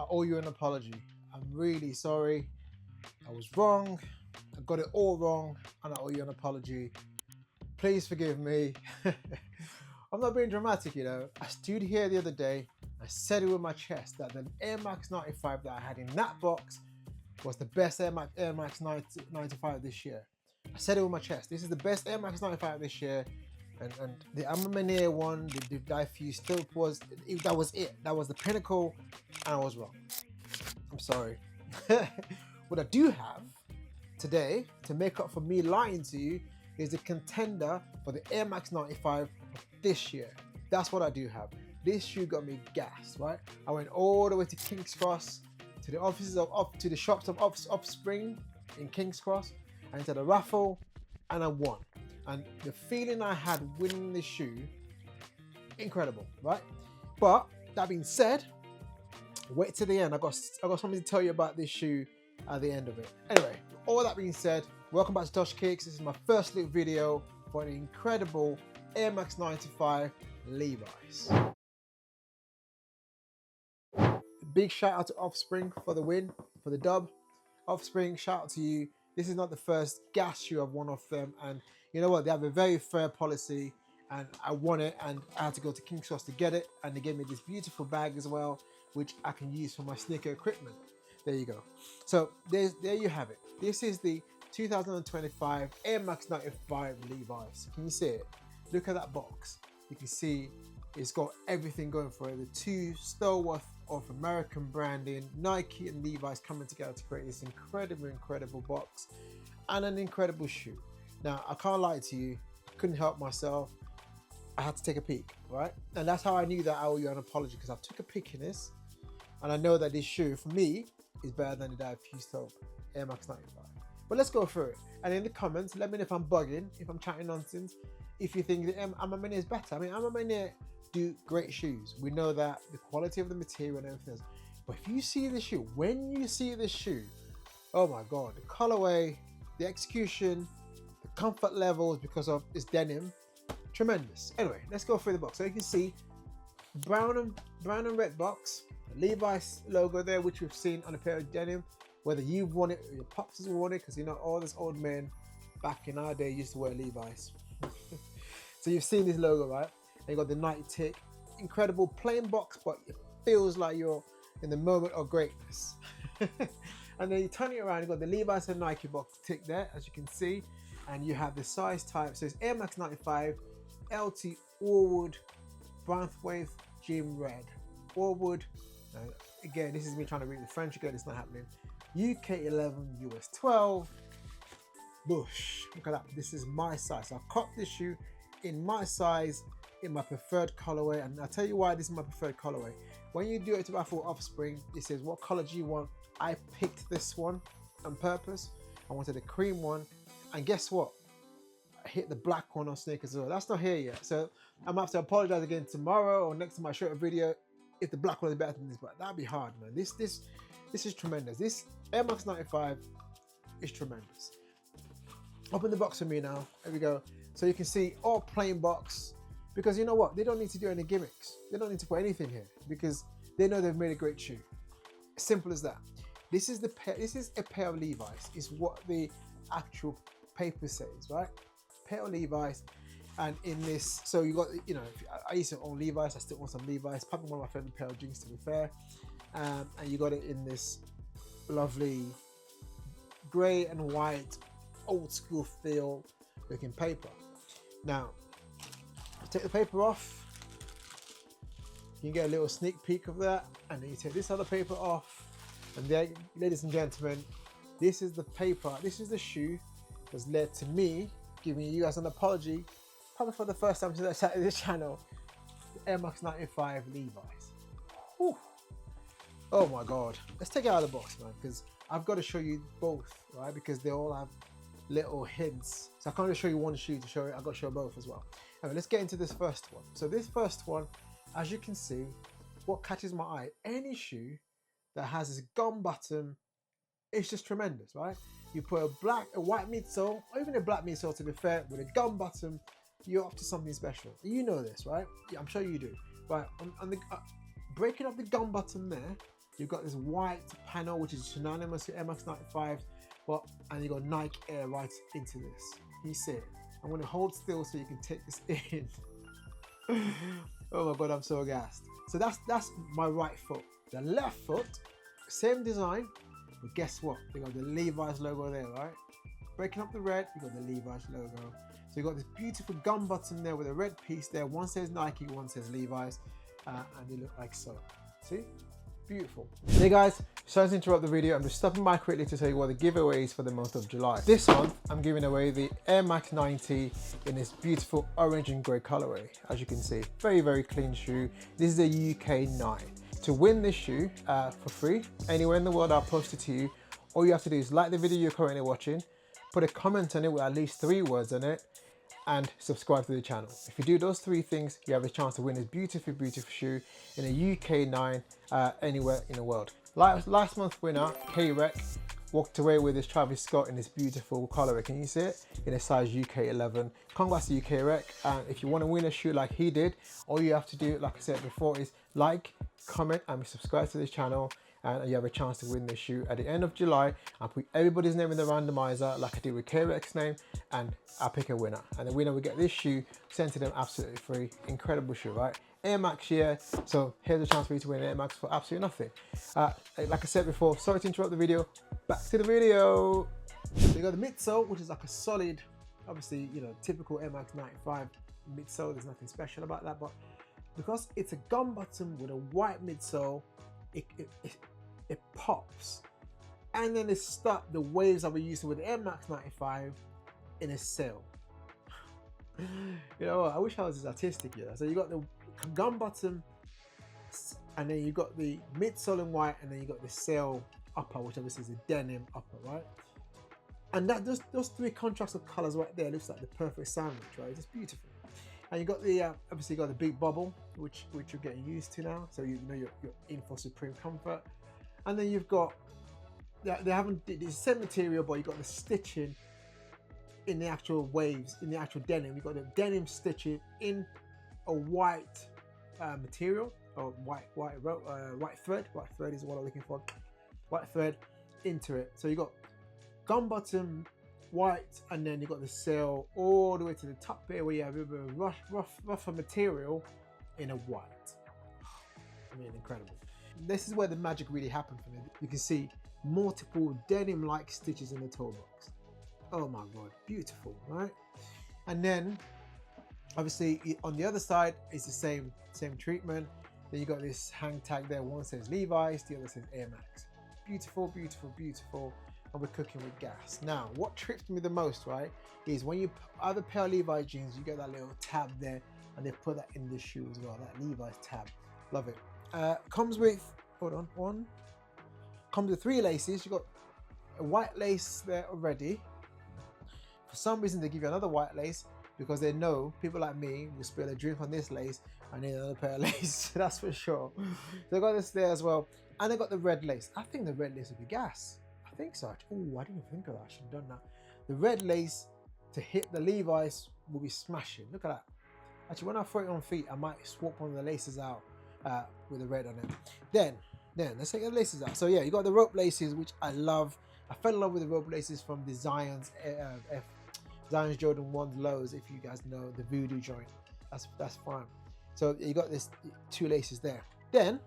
I owe you an apology. I'm really sorry. I was wrong. I got it all wrong, and I owe you an apology. Please forgive me. I'm not being dramatic, you know. I stood here the other day. I said it with my chest that the Air Max 95 that I had in that box was the best Air Max 95 this year. I said it with my chest. This is the best Air Max 95 this year. And the Amamanier one, the diffuse Stoke that was it. That was the pinnacle, and I was wrong. I'm sorry. What I do have today, to make up for me lying to you, is the contender for the Air Max 95 of this year. That's what I do have. This shoe got me gassed, right? I went all the way to King's Cross, to the offices to the shops of Offspring in King's Cross, and into the raffle, and I won. And the feeling I had winning this shoe, incredible, right? But that being said, wait till the end. I got something to tell you about this shoe at the end of it. Anyway, all that being said, welcome back to Tosh Kicks. This is my first little video for an incredible Air Max 95 Levi's. Big shout out to Offspring for the win, for the dub. Offspring, shout out to you. This is not the first gas shoe I've won off them, and you know what? They have a very fair policy, and I won it, and I had to go to King's Cross to get it, and they gave me this beautiful bag as well, which I can use for my sneaker equipment. There you go. So there you have it. This is the 2025 Air Max 95 Levi's. Can you see it? Look at that box. You can see it's got everything going for it. The two stalwart of American branding, Nike and Levi's coming together to create this incredible box and an incredible shoe. Now, I can't lie to you, I couldn't help myself. I had to take a peek, right? And that's how I knew that I owe you an apology, because I took a peek in this, and I know that this shoe, for me, is better than the diffuse Taupe Air Max 95. But let's go through it. And in the comments, let me know if I'm bugging, if I'm chatting nonsense, if you think the Amamanier is better. I mean, Amamanier do great shoes. We know that, the quality of the material and everything else. But if you see this shoe, when you see this shoe, oh my God, the colorway, the execution, the comfort levels because of its denim, tremendous. Anyway, let's go through the box. So you can see brown and red box, the Levi's logo there, which we've seen on a pair of denim, whether you've worn it or your pops has worn it, because you know all these old men back in our day used to wear Levi's. So you've seen this logo, right? And you got the Nike tick, incredible plain box, but it feels like you're in the moment of greatness. And then you turn it around, you got the Levi's and Nike box tick there, as you can see, and you have the size type. So it's Air Max 95 LT Allwood Braithwaite Gym Red. Allwood, again, this is me trying to read the French again, it's not happening. UK 11, US 12. Bush. Look at that. This is my size. I've copped this shoe in my size, in my preferred colorway, and I'll tell you why this is my preferred colorway. When you do it to raffle Offspring, it says what color do you want. I picked this one on purpose. I wanted a cream one, and guess what? I hit the black one on sneakers as well. That's not here yet, so I'm gonna have to apologize again tomorrow or next time I show a video if the black one is better than this, but that'd be hard, man. This is tremendous. This Air Max 95 is tremendous. Open the box for me now. There we go. So you can see all plain box, because you know what? They don't need to do any gimmicks. They don't need to put anything here because they know they've made a great shoe. Simple as that. This is a pair of Levi's. Is what the actual paper says, right? Pair of Levi's, and in this, so you got, you know, I used to own Levi's. I still want some Levi's. Probably one of my favorite pair of jeans, to be fair. And you got it in this lovely grey and white, old school feel looking paper. Now, take the paper off. You can get a little sneak peek of that, and then you take this other paper off. And there, ladies and gentlemen, this is the paper. This is the shoe that's led to me giving you guys an apology, probably for the first time since I started this channel. The Air Max 95 Levi's. Whew. Oh my God. Let's take it out of the box, man, because I've got to show you both, right? Because they all have little hints. So I can't just show you one shoe to show it. I've got to show both as well. Anyway, let's get into this first one. So this first one, as you can see, what catches my eye, any shoe that has this gum bottom, it's just tremendous, right? You put a white midsole, or even a black midsole, to be fair, with a gum bottom, you're up to something special. You know this, right? Yeah, I'm sure you do. Right, on the breaking up the gum bottom there, You've got this white panel, which is synonymous with Air Max 95s, and you got Nike Air right into this. You see it? I'm going to hold still so you can take this in. Oh my God, I'm so gassed. So that's my right foot. The left foot, same design, but guess what? They got the Levi's logo there, right? Breaking up the red, you got the Levi's logo. So you got this beautiful gum button there with a red piece there. One says Nike, one says Levi's, and they look like so. See? Beautiful. Hey guys, sorry to interrupt the video. I'm just stopping by quickly to tell you what the giveaway is for the month of July. This month, I'm giving away the Air Max 90 in this beautiful orange and grey colorway. As you can see, very, very clean shoe. This is a UK 9. To win this shoe for free, anywhere in the world, I'll post it to you. All you have to do is like the video you're currently watching, put a comment on it with at least 3 words on it, and subscribe to the channel. If you do those 3 things, you have a chance to win this beautiful, beautiful shoe in a UK 9 anywhere in the world. Last month's winner, K-Rec, walked away with this Travis Scott in this beautiful colorway. Can you see it? In a size UK 11. Congrats to K-Rec. And if you want to win a shoe like he did, all you have to do, like I said before, is like, comment, and subscribe to this channel. And you have a chance to win this shoe. At the end of July, I'll put everybody's name in the randomizer like I did with K-Rec's name, and I'll pick a winner. And the winner will get this shoe sent to them absolutely free. Incredible shoe, right? Air Max here. So here's a chance for you to win Air Max for absolutely nothing. Like I said before, sorry to interrupt the video. Back to the video. So you got the midsole, which is like a solid, obviously, you know, typical Air Max 95 midsole. There's nothing special about that, but because it's a gum button with a white midsole, it pops. And then it's stuck the waves that we're used to with the Air Max 95 in a sail. You know what? I wish I was as artistic, you know. So you got the gum button, and then you got the midsole in white, and then you got the sail upper, which obviously is a denim upper, right? And that those 3 contrasts of colors right there looks like the perfect sandwich, right? It's just beautiful. And you got the obviously you got the big bubble, which you're getting used to now, so you know you're in for supreme comfort. And then you've got they haven't did the same material, but you got the stitching in the actual waves, in the actual denim. You got the denim stitching in a white material, or white thread. White thread is what I'm looking for. White thread into it. So you got gum button white, and then you got the sail all the way to the top here where you have a bit of rougher material in a white. I mean, incredible. This is where the magic really happened for me. You can see multiple denim-like stitches in the toe box. Oh my God, beautiful, right? And then obviously on the other side it's the same treatment. Then you got this hang tag there. One says Levi's, the other says Air Max. Beautiful, beautiful, beautiful. And we're cooking with gas. Now, what trips me the most, right, is when you either pair of Levi's jeans, you get that little tab there, and they put that in the shoe as well, that Levi's tab. Love it. Comes with, hold on, comes with 3 laces. You got a white lace there already. For some reason, they give you another white lace because they know people like me will spill a drink on this lace and need another pair of lace. That's for sure. They got this there as well, and they got the red lace. I think the red lace would be gas. I think so. Oh, I didn't even think of that. I should have done that. The red lace to hit the Levi's will be smashing. Look at that. Actually, when I throw it on feet, I might swap one of the laces out with the red on it. Then let's take the laces out. So yeah, you got the rope laces, which I love. I fell in love with the rope laces from the Zion's Jordan 1's lows. If you guys know the voodoo joint, that's fine. So you got this 2 laces there. Then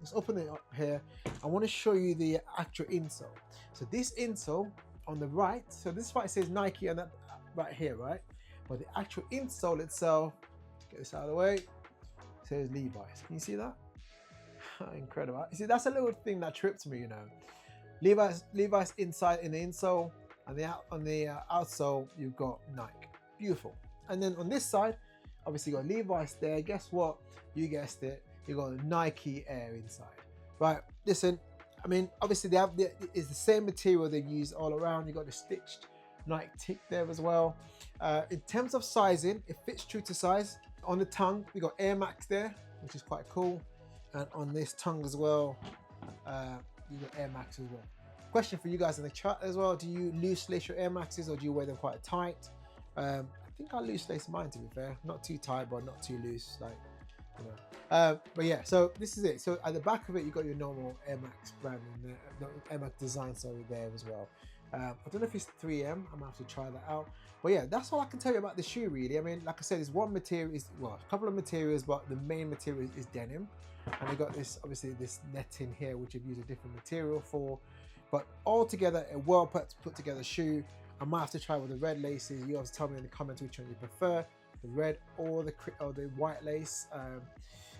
let's open it up here. I want to show you the actual insole. So this insole on the right, so this right says Nike and that right here, right? But the actual insole itself, get this out of the way, says Levi's. Can you see that? Incredible. You see, that's a little thing that tripped me, you know. Levi's inside in the insole, and on the outsole you've got Nike. Beautiful. And then on this side, obviously you got Levi's there. Guess what? You guessed it. You got Nike Air inside. Right. Listen. I mean, obviously it's the same material they've used all around. You got the stitched Nike tick there as well. In terms of sizing, it fits true to size. On the tongue, we got Air Max there, which is quite cool. And on this tongue as well, you got Air Max as well. Question for you guys in the chat as well: do you loose lace your Air Maxes, or do you wear them quite tight? I think I loose lace mine, to be fair. Not too tight, but not too loose. Like, You know. But yeah, so this is it. So at the back of it, you got your normal Air Max brand in there, Air Max design, sorry, there as well. I don't know if it's 3M. I'm gonna have to try that out. But yeah, that's all I can tell you about the shoe, really. I mean, like I said, there's one material, well, a couple of materials, but the main material is denim. And they got this, obviously, this netting here, which I've used a different material for. But altogether, a well put together shoe. I might have to try with the red laces. You guys tell me in the comments which one you prefer, the red or the white lace.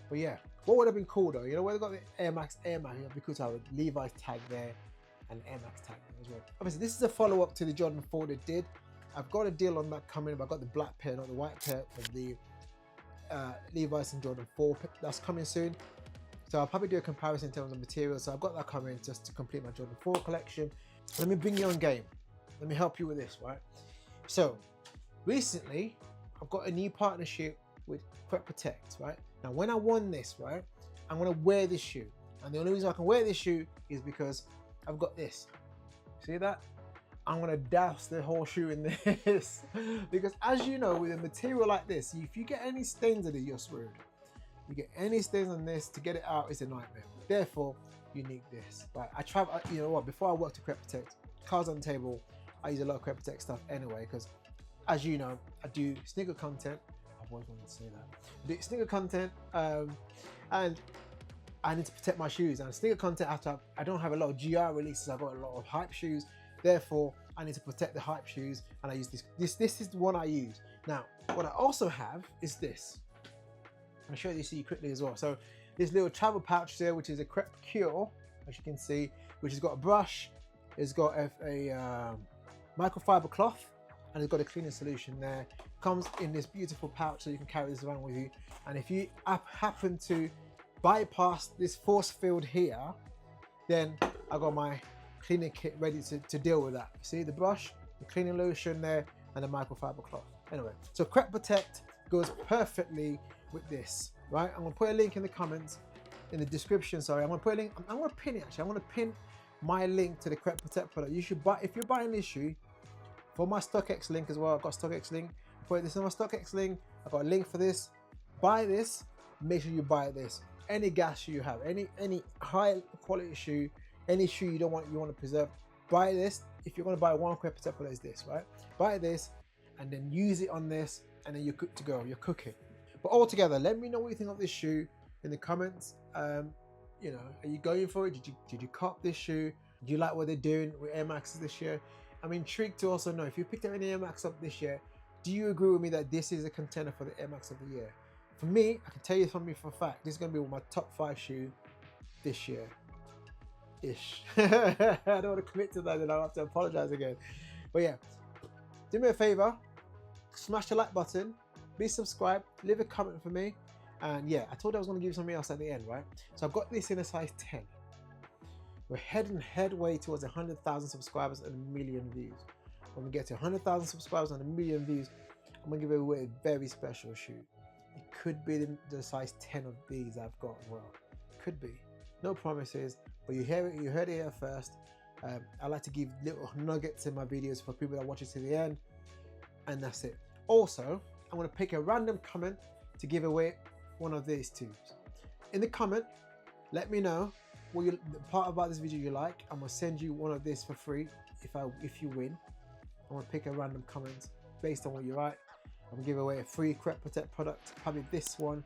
But yeah, what would have been cool though? You know, where they got the Air Max, it'd be cool to have a Levi's tag there and Air Max tag there as well. Obviously, this is a follow-up to the Jordan 4 they did. I've got a deal on that coming. I've got the black pair, not the white pair of the Levi's and Jordan 4. That's coming soon. So I'll probably do a comparison in terms of materials. So I've got that coming just to complete my Jordan 4 collection. Let me bring you on game. Let me help you with this, right? So recently, I've got a new partnership with Prep Protect, right? Now, when I won this, right, I'm gonna wear this shoe. And the only reason I can wear this shoe is because I've got this. See that? I'm gonna douse the whole shoe in this. Because as you know, with a material like this, if you get any stains on it, you're screwed. You get any stains on this, to get it out is a nightmare. Therefore, you need this. Right? I travel, you know what, before I worked at Prep Protect, cards on the table, I use a lot of Prep Protect stuff anyway, because as you know, I do sneaker content. I've always wanted to say that. I do sneaker content, and I need to protect my shoes. And sneaker content, after I don't have a lot of GR releases, I've got a lot of hype shoes. Therefore, I need to protect the hype shoes, and I use this. This is the one I use. Now, what I also have is this. I'll show you see quickly as well. So this little travel pouch there, which is a Crepe Cure, as you can see, which has got a brush, it's got a microfiber cloth, and it's got a cleaning solution there. Comes in this beautiful pouch, so you can carry this around with you. And if you happen to bypass this force field here, then I got my cleaning kit ready to deal with that. See the brush, the cleaning lotion there, and the microfiber cloth. Anyway, so Crepe Protect goes perfectly with this, right? I'm gonna put a link in the comments, in the description. Sorry, I'm gonna put a link. I'm gonna pin it actually. I'm gonna pin my link to the Crepe Protect product. You should buy, if you're buying this shoe, for my StockX link as well. I've got StockX link. Put this in my StockX link. I've got a link for this. Buy this. Make sure you buy this. Any gas shoe you have, any high quality shoe, any shoe you want to preserve, buy this. If you're gonna buy one Crepe Protect product, is this, right? Buy this and then use it on this, and then you're good to go. You're cooking. But altogether, let me know what you think of this shoe in the comments. You know, are you going for it? Did you cop this shoe? Do you like what they're doing with Air Maxes this year? I'm intrigued to also know, if you picked up any Air Max up this year, do you agree with me that this is a contender for the Air Max of the year? For me, I can tell you something for a fact. This is going to be my top 5 shoe this year. Ish. I don't want to commit to that, and I'll have to apologize again. But yeah, do me a favor, smash the like button, be subscribed, leave a comment for me. And yeah, I told you I was going to give you something else at the end, right? So I've got this in a size 10. We're headway towards 100,000 subscribers and 1 million views. When we get to 100,000 subscribers and 1 million views, I'm gonna give away a very special shoe. It could be the size 10 of these I've got as well. Could be. No promises, but you heard it here first. I like to give little nuggets in my videos for people that watch it to the end, and that's it. Also, I'm gonna pick a random comment to give away one of these two. In the comment, let me know what the part about this video you like. I'm gonna send you one of this for free if you win. I'm gonna pick a random comment based on what you write. I'm gonna give away a free Crepe Protect product, probably this one.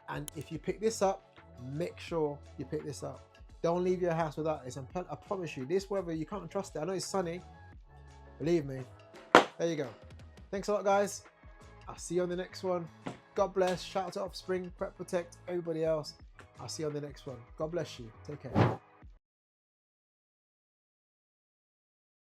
And if you pick this up, make sure you pick this up. Don't leave your house without this. I promise you, this weather, you can't trust it. I know it's sunny. Believe me. There you go. Thanks a lot, guys. I'll see you on the next one. God bless. Shout out to Offspring, Prep Protect, everybody else. I'll see you on the next one. God bless you. Take care.